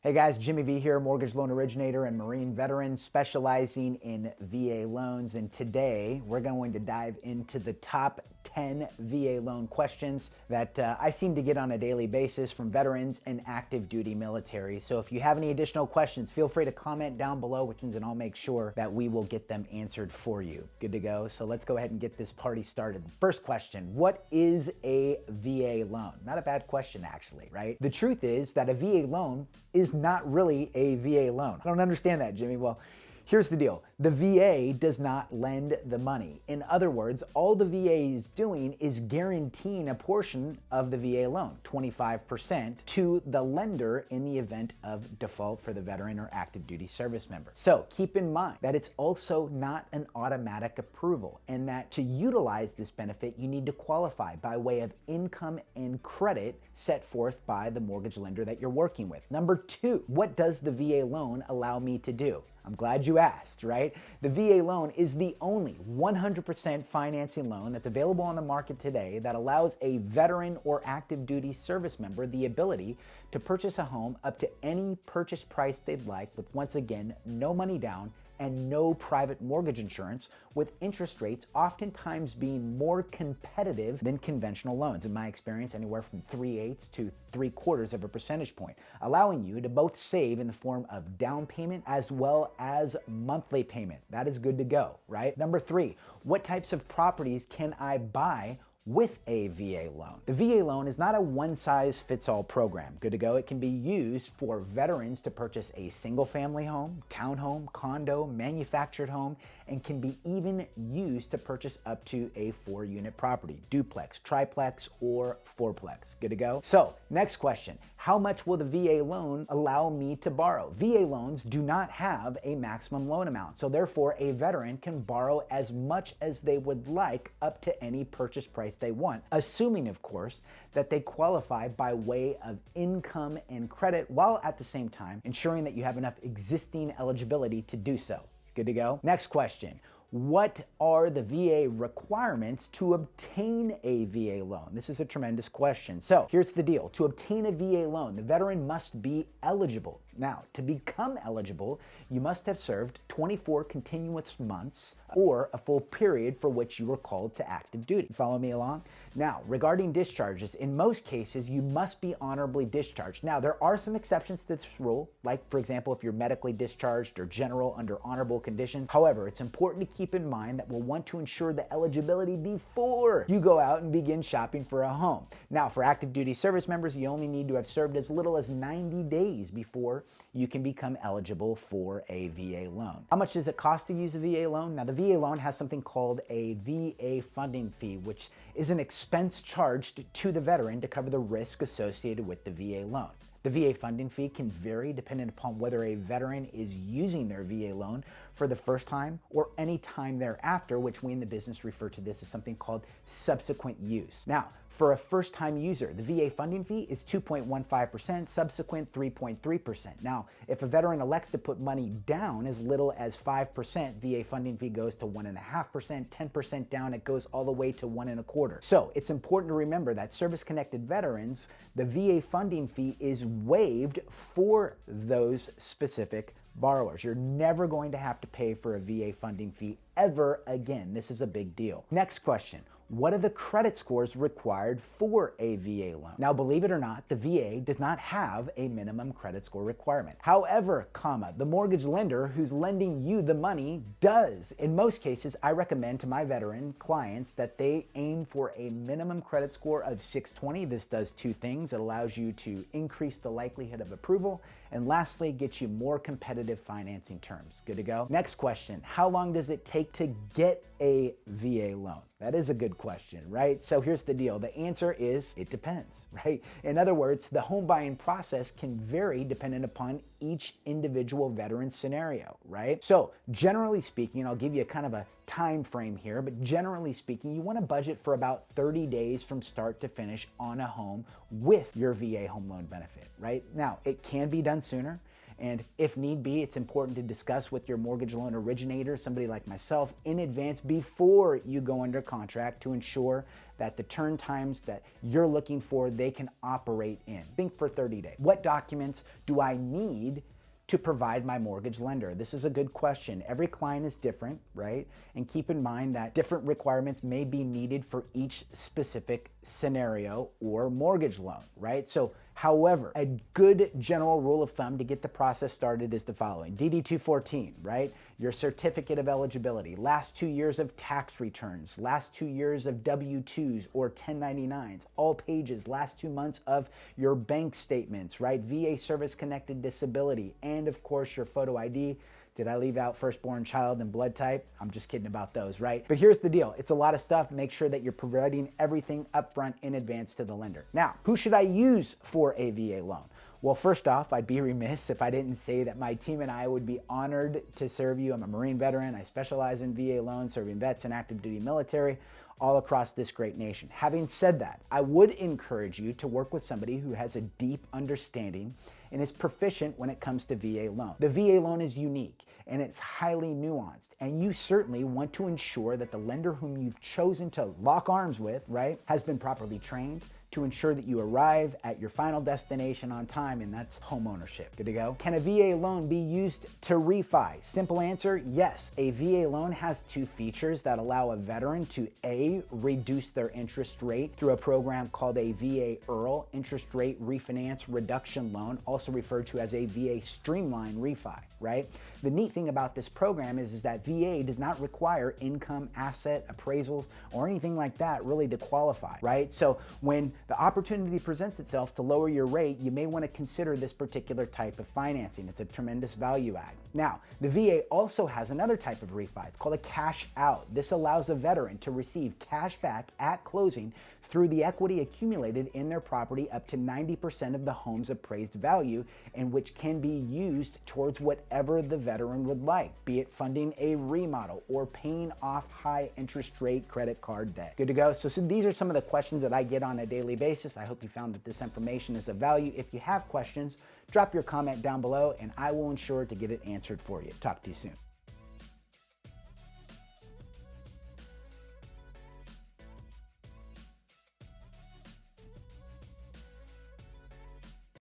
Hey guys, Jimmy V here, mortgage loan originator and Marine veteran specializing in VA loans. And today we're going to dive into the top 10 VA loan questions that I seem to get on a daily basis from veterans and active duty military. So if you have any additional questions, feel free to comment down below, and I'll make sure that we will get them answered for you. Good to go? So let's go ahead and get this party started. First question, what is a VA loan? Not a bad question actually, right? The truth is that a VA loan is not really a VA loan. I don't understand that, Jimmy. Well, here's the deal. The VA does not lend the money. In other words, all the VA is doing is guaranteeing a portion of the VA loan, 25%, to the lender in the event of default for the veteran or active duty service member. So keep in mind that it's also not an automatic approval, and that to utilize this benefit, you need to qualify by way of income and credit set forth by the mortgage lender that you're working with. Number two, what does the VA loan allow me to do? I'm glad you asked, right? The VA loan is the only 100% financing loan that's available on the market today that allows a veteran or active duty service member the ability to purchase a home up to any purchase price they'd like with, once again, no money down and no private mortgage insurance, with interest rates oftentimes being more competitive than conventional loans. In my experience, anywhere from 3/8 to 3/4 of a percentage point, allowing you to both save in the form of down payment as well as monthly payment. That is good to go, right? Number three, what types of properties can I buy with a VA loan? The VA loan is not a one-size-fits-all program. Good to go. It can be used for veterans to purchase a single-family home, townhome, condo, manufactured home, and can be even used to purchase up to a 4-unit property, duplex, triplex, or fourplex. Good to go? So, next question. How much will the VA loan allow me to borrow? VA loans do not have a maximum loan amount, so therefore a veteran can borrow as much as they would like up to any purchase price they want, assuming, of course, that they qualify by way of income and credit, while at the same time ensuring that you have enough existing eligibility to do so. Good to go? Next question. What are the VA requirements to obtain a VA loan? This is a tremendous question. So here's the deal. To obtain a VA loan, the veteran must be eligible. Now, to become eligible, you must have served 24 continuous months or a full period for which you were called to active duty. Follow me along? Now, regarding discharges, in most cases, you must be honorably discharged. Now, there are some exceptions to this rule, like, for example, if you're medically discharged or general under honorable conditions. However, it's important to keep in mind that we'll want to ensure the eligibility before you go out and begin shopping for a home. Now, for active duty service members, you only need to have served as little as 90 days before you can become eligible for a VA loan. How much does it cost to use a VA loan? Now, the VA loan has something called a VA funding fee, which is an expense charged to the veteran to cover the risk associated with the VA loan. The VA funding fee can vary depending upon whether a veteran is using their VA loan for the first time or any time thereafter, which we in the business refer to this as something called subsequent use. Now, for a first-time user, the VA funding fee is 2.15%, subsequent 3.3%. Now, if a veteran elects to put money down as little as 5%, VA funding fee goes to 1.5%, 10% down, it goes all the way to 1.25%. So it's important to remember that service-connected veterans, the VA funding fee is waived for those specific borrowers. You're never going to have to pay for a VA funding fee ever again. This is a big deal. Next question. What are the credit scores required for a VA loan? Now, believe it or not, the VA does not have a minimum credit score requirement. However, the mortgage lender who's lending you the money does. In most cases, I recommend to my veteran clients that they aim for a minimum credit score of 620. This does two things. It allows you to increase the likelihood of approval, and lastly, get you more competitive financing terms. Good to go? Next question. How long does it take to get a VA loan? That is a good question, right? So here's the deal. The answer is it depends, right? In other words, the home buying process can vary depending upon each individual veteran scenario, right? So generally speaking, I'll give you kind of a time frame here, but generally speaking, you want to budget for about 30 days from start to finish on a home with your VA home loan benefit, right? Now, it can be done sooner. And if need be, it's important to discuss with your mortgage loan originator, somebody like myself, in advance before you go under contract to ensure that the turn times that you're looking for, they can operate in. Think for 30 days. What documents do I need to provide my mortgage lender? This is a good question. Every client is different, right? And keep in mind that different requirements may be needed for each specific scenario or mortgage loan, right? So, however, a good general rule of thumb to get the process started is the following. DD-214, right? Your certificate of eligibility, last 2 years of tax returns, last 2 years of W-2s or 1099s, all pages, last 2 months of your bank statements, right? VA service-connected disability, and of course your photo ID. Did I leave out firstborn child and blood type? I'm just kidding about those, right? But here's the deal. It's a lot of stuff. Make sure that you're providing everything upfront in advance to the lender. Now, who should I use for a VA loan? Well, first off, I'd be remiss if I didn't say that my team and I would be honored to serve you. I'm a Marine veteran. I specialize in VA loans, serving vets and active duty military all across this great nation. Having said that, I would encourage you to work with somebody who has a deep understanding and is proficient when it comes to VA loan. The VA loan is unique and it's highly nuanced, and you certainly want to ensure that the lender whom you've chosen to lock arms with, right, has been properly trained to ensure that you arrive at your final destination on time, and that's home ownership. Good to go? Can a VA loan be used to refi? Simple answer, yes. A VA loan has two features that allow a veteran to A, reduce their interest rate through a program called a VA IRRL, interest rate refinance reduction loan, also referred to as a VA streamline refi, right? The neat thing about this program is that VA does not require income, asset, appraisals, or anything like that really to qualify, right? So when the opportunity presents itself to lower your rate, you may want to consider this particular type of financing. It's a tremendous value add. Now, the VA also has another type of refi. It's called a cash out. This allows the veteran to receive cash back at closing through the equity accumulated in their property up to 90% of the home's appraised value, and which can be used towards whatever the veteran would like, be it funding a remodel or paying off high interest rate credit card debt. Good to go? So these are some of the questions that I get on a daily basis. I hope you found that this information is of value. If you have questions, drop your comment down below and I will ensure to get it answered for you. Talk to you soon.